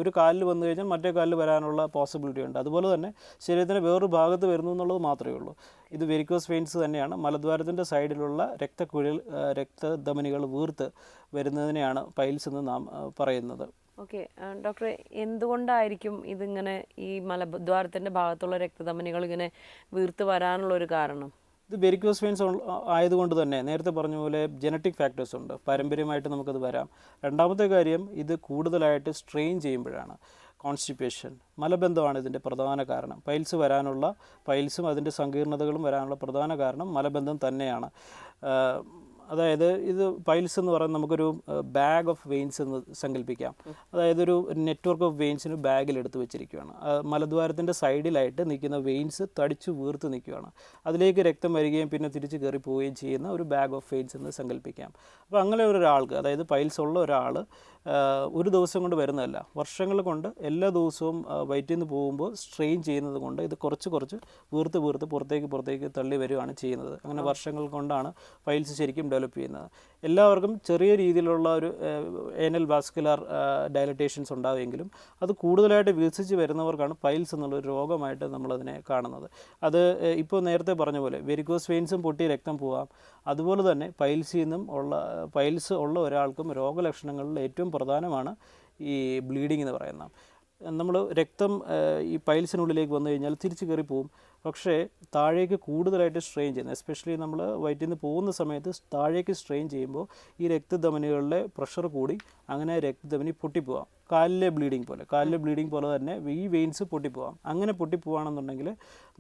ഒരു കാലിൽ വന്നു കഴിഞ്ഞാൽ മറ്റേ കാലിൽ വരാനുള്ള പോസിബിലിറ്റി ഉണ്ട്. അതുപോലെ തന്നെ ശരീരത്തിൻ്റെ വേറൊരു ഭാഗത്ത് വരുന്നു എന്നുള്ളത് മാത്രമേ ഉള്ളൂ. ഇത് വെരിക്കോസ് വെയിൻസ് തന്നെയാണ്. മലദ്വാരത്തിൻ്റെ സൈഡിലുള്ള രക്തധമനികൾ വീർത്ത് വരുന്നതിനെയാണ് പൈൽസ് എന്ന് നാം പറയുന്നത്. ഓക്കെ ഡോക്ടറെ, എന്തുകൊണ്ടായിരിക്കും ഇതിങ്ങനെ ഈ മലദ്വാരത്തിൻ്റെ ഭാഗത്തുള്ള രക്തധമനികൾ ഇങ്ങനെ വീർത്ത് വരാനുള്ളൊരു കാരണം? ഇത് വെരിക്കോസ് വെയിൻസ് ആയതുകൊണ്ട് തന്നെ നേരത്തെ പറഞ്ഞ പോലെ ജനറ്റിക് ഫാക്ടേഴ്സ് ഉണ്ട്, പാരമ്പര്യമായിട്ട് നമുക്കത് വരാം. രണ്ടാമത്തെ കാര്യം, ഇത് കൂടുതലായിട്ട് സ്ട്രെയിൻ ചെയ്യുമ്പോഴാണ്. കോൺസ്റ്റിപ്പേഷൻ, മലബന്ധമാണ് ഇതിൻ്റെ പ്രധാന കാരണം. പൈൽസും അതിൻ്റെ സങ്കീർണതകളും വരാനുള്ള പ്രധാന കാരണം മലബന്ധം തന്നെയാണ്. അതായത് ഇത് പൈൽസ് എന്ന് പറയുന്നത് നമുക്കൊരു ബാഗ് ഓഫ് വെയിൻസ് എന്ന് സങ്കല്പിക്കാം. അതായത് ഒരു നെറ്റ്വർക്ക് ഓഫ് വെയിൻസിന് ബാഗിൽ എടുത്ത് വെച്ചിരിക്കുകയാണ്. മലദ്വാരത്തിൻ്റെ സൈഡിലായിട്ട് നിൽക്കുന്ന വെയിൻസ് തടിച്ചു വീർത്ത് നിൽക്കുകയാണ്. അതിലേക്ക് രക്തം വരികയും പിന്നെ തിരിച്ച് കയറി പോവുകയും ചെയ്യുന്ന ഒരു ബാഗ് ഓഫ് വെയിൻസ് എന്ന് സങ്കല്പിക്കാം. അപ്പോൾ അങ്ങനെ ഒരാൾക്ക്, അതായത് പൈൽസ് ഉള്ള ഒരാൾ ഒരു ദിവസം കൊണ്ട് വരുന്നതല്ല, വർഷങ്ങൾ കൊണ്ട് എല്ലാ ദിവസവും വയറ്റിൽ നിന്ന് പോകുമ്പോൾ സ്ട്രെയിൻ ചെയ്യുന്നത് കൊണ്ട് ഇത് കുറച്ച് വീർത്ത് പുറത്തേക്ക് തള്ളി വരികയാണ് ചെയ്യുന്നത്. അങ്ങനെ വർഷങ്ങൾ കൊണ്ടാണ് പൈൽസ് ശരിക്കും ഡെവലപ്പ് ചെയ്യുന്നത്. എല്ലാവർക്കും ചെറിയ രീതിയിലുള്ള ഒരു ഏനൽ വാസ്കുലാർ ഡയലറ്റേഷൻസ് ഉണ്ടാവുമെങ്കിലും അത് കൂടുതലായിട്ട് വികസിച്ച് വരുന്നവർക്കാണ് പൈൽസ് എന്നുള്ളൊരു രോഗമായിട്ട് നമ്മളതിനെ കാണുന്നത്. അത് ഇപ്പോൾ നേരത്തെ പറഞ്ഞ പോലെ വെരിക്കോസ് വെയിൻസും പൊട്ടി രക്തം പോവാം. അതുപോലെ തന്നെ പൈൽസ് ഉള്ള ഒരാൾക്കും രോഗലക്ഷണങ്ങളിൽ ഏറ്റവും പ്രധാനമാണ് ഈ ബ്ലീഡിംഗ് എന്ന് പറയുന്നത്. നമ്മൾ രക്തം ഈ പൈൽസിനുള്ളിലേക്ക് വന്നു കഴിഞ്ഞാൽ തിരിച്ചു കയറി പോവും. പക്ഷേ താഴേക്ക് കൂടുതലായിട്ട് സ്ട്രെയിൻ ചെയ്യുന്നത്, എസ്പെഷ്യലി നമ്മൾ വയറ്റിൽ നിന്ന് പോകുന്ന സമയത്ത് താഴേക്ക് സ്ട്രെയിൻ ചെയ്യുമ്പോൾ ഈ രക്തധമനികളുടെ പ്രഷർ കൂടി അങ്ങനെ രക്തധമനി പൊട്ടിപ്പോവാം. കാലിലെ ബ്ലീഡിങ് പോലെ തന്നെ ഈ വെയിൻസ് പൊട്ടിപ്പോവാം. അങ്ങനെ പൊട്ടിപ്പോവാണെന്നുണ്ടെങ്കിൽ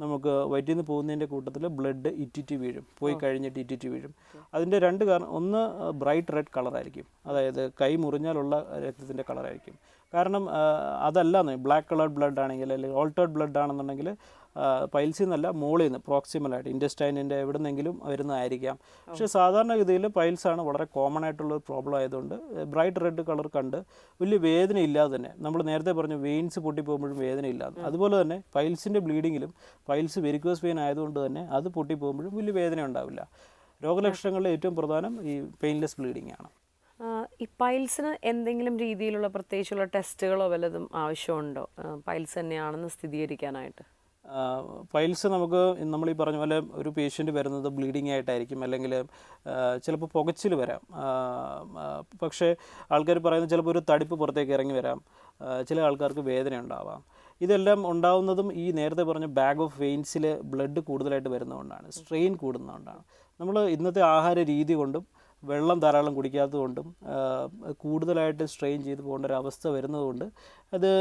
നമുക്ക് വയറ്റിൽ നിന്ന് പോകുന്നതിൻ്റെ കൂട്ടത്തിൽ ബ്ലഡ് ഇറ്റിറ്റ് വീഴും, പോയി കഴിഞ്ഞിട്ട് ഇറ്റിറ്റ് വീഴും. അതിൻ്റെ 2 കാരണം, ഒന്ന് ബ്രൈറ്റ് റെഡ് കളറായിരിക്കും, അതായത് കൈ മുറിഞ്ഞാലുള്ള രക്തത്തിൻ്റെ കളറായിരിക്കും. കാരണം അതല്ലാന്ന് ബ്ലാക്ക് കളർഡ് ബ്ലഡ് ആണെങ്കിൽ അല്ലെങ്കിൽ ഓൾട്ടേർഡ് ബ്ലഡ് ആണെന്നുണ്ടെങ്കിൽ പൈൽസ് പൈൽസിൽ നിന്നല്ല, മുകളിൽ നിന്ന് പ്രോക്സിമലായിട്ട് ഇൻറ്റസ്റ്റൈനിൻ്റെ എവിടെ നിന്നെങ്കിലും വരുന്നതായിരിക്കാം. പക്ഷേ സാധാരണഗതിയിൽ പൈൽസാണ് വളരെ കോമൺ ആയിട്ടുള്ള ഒരു പ്രോബ്ലം ആയതുകൊണ്ട് ബ്രൈറ്റ് റെഡ് കളർ കണ്ട് വലിയ വേദന ഇല്ലാതെ തന്നെ, നമ്മൾ നേരത്തെ പറഞ്ഞു വെയിൻസ് പൊട്ടിപ്പോകുമ്പോഴും വേദന ഇല്ലാതെ, അതുപോലെ തന്നെ പൈൽസിൻ്റെ ബ്ലീഡിങ്ങിലും പൈൽസ് വെരിക്കോസ് വെയിൻ ആയതുകൊണ്ട് തന്നെ അത് പൊട്ടിപ്പോകുമ്പോഴും വലിയ വേദന ഉണ്ടാവില്ല. രോഗലക്ഷണങ്ങളിൽ ഏറ്റവും പ്രധാനം ഈ പെയിൻലെസ് ബ്ലീഡിംഗ് ആണ്. ഈ പൈൽസിന് എന്തെങ്കിലും രീതിയിലുള്ള പ്രത്യേകിച്ചുള്ള ടെസ്റ്റുകളോ വല്ലതും ആവശ്യമുണ്ടോ പൈൽസ് തന്നെയാണെന്ന് സ്ഥിരീകരിക്കാനായിട്ട്? പൈൽസ് നമുക്ക് നമ്മൾ ഈ പറഞ്ഞ പോലെ ഒരു പേഷ്യൻ്റ് വരുന്നത് ബ്ലീഡിംഗ് ആയിട്ടായിരിക്കും, അല്ലെങ്കിൽ ചിലപ്പോൾ പുകച്ചിൽ വരാം. പക്ഷേ ആൾക്കാർ പറയുന്നത് ചിലപ്പോൾ ഒരു തടിപ്പ് പുറത്തേക്ക് ഇറങ്ങി വരാം, ചില ആൾക്കാർക്ക് വേദന ഉണ്ടാവാം. ഇതെല്ലാം ഉണ്ടാവുന്നതും ഈ നേരത്തെ പറഞ്ഞ ബാഗ് ഓഫ് വെയിൻസിൽ ബ്ലഡ് കൂടുതലായിട്ട് വരുന്നതുകൊണ്ടാണ്, സ്ട്രെയിൻ കൂടുന്നതുകൊണ്ടാണ്. നമ്മൾ ഇന്നത്തെ ആഹാര രീതി കൊണ്ടും വെള്ളം ധാരാളം കുടിക്കാത്തതുകൊണ്ടും കൂടുതലായിട്ട് സ്ട്രെയിൻ ചെയ്ത് പോകേണ്ട ഒരു അവസ്ഥ വരുന്നതുകൊണ്ട് അത്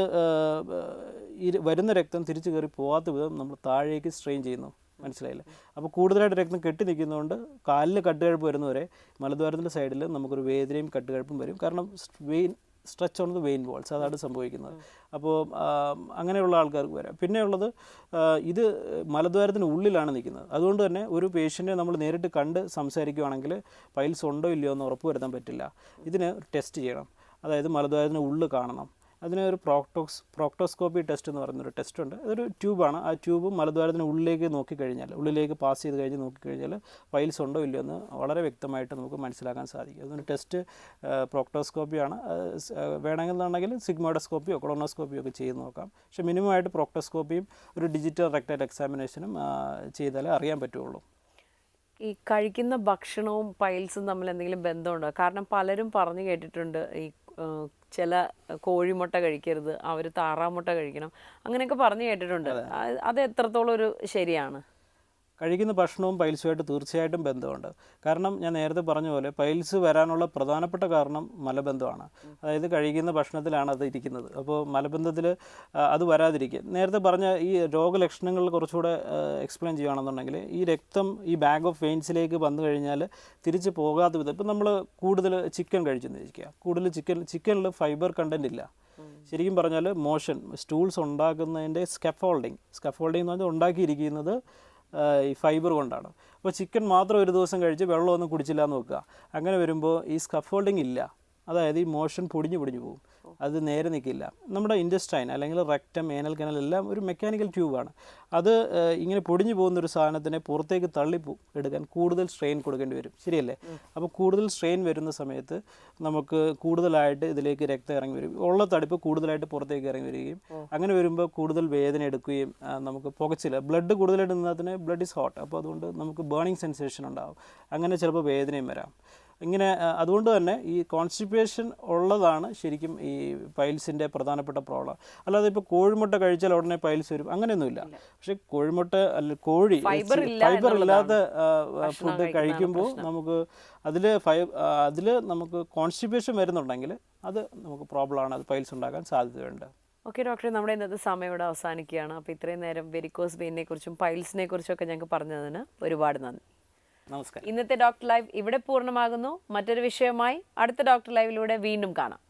വരുന്ന രക്തം തിരിച്ചു കയറി പോകാത്ത വിധം നമ്മൾ താഴേക്ക് സ്ട്രെയിൻ ചെയ്യുന്നു. മനസ്സിലായില്ലേ? അപ്പോൾ കൂടുതലായിട്ട് രക്തം കെട്ടി നിൽക്കുന്നതുകൊണ്ട് കാലിൽ കട്ടുകഴുപ്പ് വരുന്നവരെ മലദ്വാരത്തിൻ്റെ സൈഡിൽ നമുക്കൊരു വേദനയും കട്ടുകഴുപ്പും വരും. കാരണം vein stretch on the vein walls, അതാണ് സംഭവിക്കുന്നത്. അപ്പോൾ അങ്ങനെയുള്ള ആൾക്കാർക്ക് വരാം. പിന്നെ ഉള്ളത് ഇത് മലദ്വാരത്തിന് ഉള്ളിലാണ് നിൽക്കുന്നത്. അതുകൊണ്ട് തന്നെ ഒരു പേഷ്യൻറ്റിനെ നമ്മൾ നേരിട്ട് കണ്ട് സംസാരിക്കുകയാണെങ്കിൽ പൈൽസ് ഉണ്ടോ ഇല്ലയോ എന്ന് ഉറപ്പ് വരുത്താൻ പറ്റില്ല. ഇതിന് ടെസ്റ്റ് ചെയ്യണം. അതായത് മലദ്വാരത്തിന് ഉള്ളിൽ കാണണം. അതിന് ഒരു പ്രോക്ടോസ്കോപ്പി ടെസ്റ്റ് എന്ന് പറയുന്നൊരു ടെസ്റ്റ് ഉണ്ട്. അതൊരു ട്യൂബാണ്. ആ ട്യൂബ് മലദ്വാരത്തിന് ഉള്ളിലേക്ക് നോക്കിക്കഴിഞ്ഞാൽ, ഉള്ളിലേക്ക് പാസ് ചെയ്ത് കഴിഞ്ഞ് നോക്കിക്കഴിഞ്ഞാൽ പൈൽസ് ഉണ്ടോ ഇല്ലയോ എന്ന് വളരെ വ്യക്തമായിട്ട് നമുക്ക് മനസ്സിലാക്കാൻ സാധിക്കും. അതൊരു ടെസ്റ്റ് പ്രോക്ടോസ്കോപ്പിയാണ്. വേണമെന്നുണ്ടെങ്കിൽ സിഗ്മോഡോസ്കോപ്പിയോ കൊളോണോസ്കോപ്പിയോ ഒക്കെ ചെയ്ത് നോക്കാം. പക്ഷേ മിനിമമായിട്ട് പ്രോക്ടോസ്കോപ്പിയും ഒരു ഡിജിറ്റൽ റെക്ടൽ എക്സാമിനേഷനും ചെയ്താലേ അറിയാൻ പറ്റുള്ളൂ. ഈ കഴിക്കുന്ന ഭക്ഷണവും പൈൽസും തമ്മിൽ എന്തെങ്കിലും ബന്ധമുണ്ടോ? കാരണം പലരും പറഞ്ഞു കേട്ടിട്ടുണ്ട് ഈ ചില കോഴിമുട്ട കഴിക്കരുത്, അവർ താറാമുട്ട കഴിക്കണം, അങ്ങനെയൊക്കെ പറഞ്ഞു കേട്ടിട്ടുണ്ട്. അത് എത്രത്തോളം ഒരു ശരിയാണ്? കഴിക്കുന്ന ഭക്ഷണവും പൈൽസുമായിട്ട് തീർച്ചയായിട്ടും ബന്ധമുണ്ട്. കാരണം ഞാൻ നേരത്തെ പറഞ്ഞ പോലെ പൈൽസ് വരാനുള്ള പ്രധാനപ്പെട്ട കാരണം മലബന്ധമാണ്. അതായത് കഴിക്കുന്ന ഭക്ഷണത്തിലാണ് അത് ഇരിക്കുന്നത്. അപ്പോൾ മലബന്ധത്തിൽ അത് വരാതിരിക്കുക, നേരത്തെ പറഞ്ഞ ഈ രോഗലക്ഷണങ്ങൾ കുറച്ചുകൂടെ എക്സ്പ്ലെയിൻ ചെയ്യുകയാണെന്നുണ്ടെങ്കിൽ, ഈ രക്തം ഈ ബാഗ് ഓഫ് വെയിൻസിലേക്ക് വന്നു കഴിഞ്ഞാൽ തിരിച്ച് പോകാത്ത വിധം, ഇപ്പം നമ്മൾ കൂടുതൽ ചിക്കൻ കഴിച്ചെന്ന് ഇരിക്കുക, കൂടുതൽ ചിക്കനിൽ ഫൈബർ കണ്ടൻറ്റ് ഇല്ല. ശരിക്കും പറഞ്ഞാൽ മോഷൻ സ്റ്റൂൾസ് ഉണ്ടാക്കുന്നതിൻ്റെ സ്കഫോൾഡിങ് എന്ന് പറഞ്ഞാൽ ഉണ്ടാക്കിയിരിക്കുന്നത് ഈ ഫൈബർ കൊണ്ടാണ്. അപ്പോൾ ചിക്കൻ മാത്രം ഒരു ദിവസം കഴിച്ച് വെള്ളമൊന്നും കുടിച്ചില്ല എന്ന് വെക്കുക. അങ്ങനെ വരുമ്പോൾ ഈ സ്കഫോൾഡിങ് ഇല്ല. അതായത് ഈ മോഷൻ പൊടിഞ്ഞു പോകും, അത് നേരെ നിൽക്കില്ല. നമ്മുടെ ഇൻറ്റസ്റ്റൈൻ അല്ലെങ്കിൽ റെക്റ്റം, ഏനൽ കനാൽ എല്ലാം ഒരു മെക്കാനിക്കൽ ട്യൂബാണ്. അത് ഇങ്ങനെ പൊടിഞ്ഞു പോകുന്നൊരു സാധനത്തിനെ പുറത്തേക്ക് എടുക്കാൻ കൂടുതൽ സ്ട്രെയിൻ കൊടുക്കേണ്ടി വരും. ശരിയല്ലേ? അപ്പോൾ കൂടുതൽ സ്ട്രെയിൻ വരുന്ന സമയത്ത് നമുക്ക് കൂടുതലായിട്ട് ഇതിലേക്ക് രക്തം ഇറങ്ങി വരും, ഉള്ള തടിപ്പ് കൂടുതലായിട്ട് പുറത്തേക്ക് ഇറങ്ങി വരികയും, അങ്ങനെ വരുമ്പോൾ കൂടുതൽ വേദന എടുക്കുകയും നമുക്ക് പുകച്ചില്ല. ബ്ലഡ് കൂടുതലായിട്ട് നിന്നതിന് ബ്ലഡ് ഈസ് ഹോട്ട്, അപ്പോൾ അതുകൊണ്ട് നമുക്ക് ബേണിംഗ് സെൻസേഷൻ ഉണ്ടാകും. അങ്ങനെ ചിലപ്പോൾ വേദനയും വരാം. ഇങ്ങനെ അതുകൊണ്ട് തന്നെ ഈ കോൺസ്റ്റിപ്പേഷൻ ഉള്ളതാണ് ശരിക്കും ഈ പൈൽസിൻ്റെ പ്രധാനപ്പെട്ട പ്രോബ്ലം. അല്ലാതെ ഇപ്പോൾ കോഴിമുട്ട കഴിച്ചാൽ ഉടനെ പൈൽസ് വരും അങ്ങനെയൊന്നുമില്ല. പക്ഷേ കോഴിമുട്ട കോഴി ഫൈബർ ഇല്ലാത്ത ഫുഡ് കഴിക്കുമ്പോൾ നമുക്ക് അതിൽ നമുക്ക് കോൺസ്റ്റിപ്പേഷൻ വരുന്നുണ്ടെങ്കിൽ അത് നമുക്ക് പ്രോബ്ലമാണ്, അത് പൈൽസ് ഉണ്ടാക്കാൻ സാധ്യതയുണ്ട്. ഓക്കെ ഡോക്ടറെ, നമ്മുടെ ഇന്നത്തെ സമയം ഇവിടെ അവസാനിക്കുകയാണ്. അപ്പോൾ ഇത്രയും നേരം വെരിക്കോസ് വെയിനെ കുറിച്ചും പൈൽസിനെ കുറിച്ചൊക്കെ ഞങ്ങൾക്ക് പറഞ്ഞതിന് ഒരുപാട് നന്ദി. നമസ്കാരം. ഇന്നത്തെ ഡോക്ടർ ലൈവ് ഇവിടെ പൂർണ്ണമാകുന്നു. മറ്റൊരു വിഷയമായി അടുത്ത ഡോക്ടർ ലൈവിലൂടെ വീണ്ടും കാണാം.